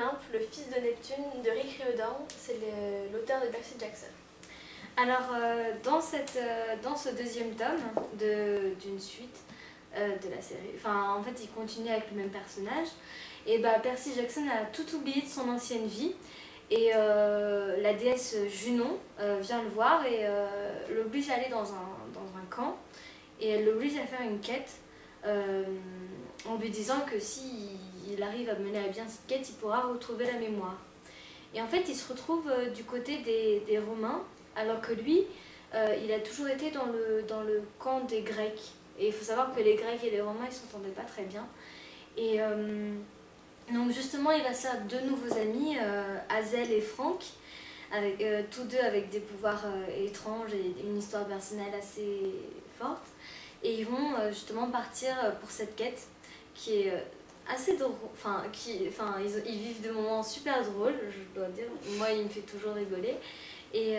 Olympe, le fils de Neptune de Rick Riordan, c'est l'auteur de Percy Jackson. Alors, dans ce deuxième tome d'une suite de la série, enfin en fait il continue avec le même personnage, et bah Percy Jackson a tout oublié de son ancienne vie, et la déesse Junon vient le voir et l'oblige à aller dans un camp, et elle l'oblige à faire une quête en lui disant que si il arrive à mener à bien cette quête, il pourra retrouver la mémoire. Et en fait il se retrouve du côté des Romains, alors que lui, il a toujours été dans le camp des Grecs. Et il faut savoir que les Grecs et les Romains, ils s'entendaient pas très bien. Et donc justement, il va se faire deux nouveaux amis, Hazel et Franck, avec, tous deux avec des pouvoirs étranges et une histoire personnelle assez forte. Et ils vont justement partir pour cette quête qui est assez drôle. Ils vivent des moments super drôles, je dois dire. Moi, il me fait toujours rigoler. Et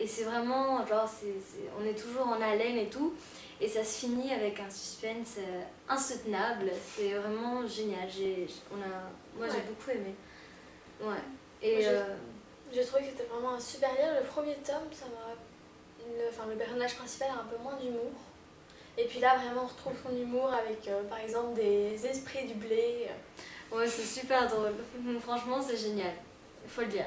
c'est vraiment, genre, on est toujours en haleine et tout. Et ça se finit avec un suspense insoutenable. C'est vraiment génial. Moi, j'ai beaucoup aimé. Ouais. Et j'ai trouvé que c'était vraiment un super livre. Le premier tome, le personnage principal a un peu moins d'humour. Et puis là, vraiment, on retrouve son humour avec, par exemple, des esprits du blé. Ouais, c'est super drôle. Franchement, c'est génial. Il faut le dire.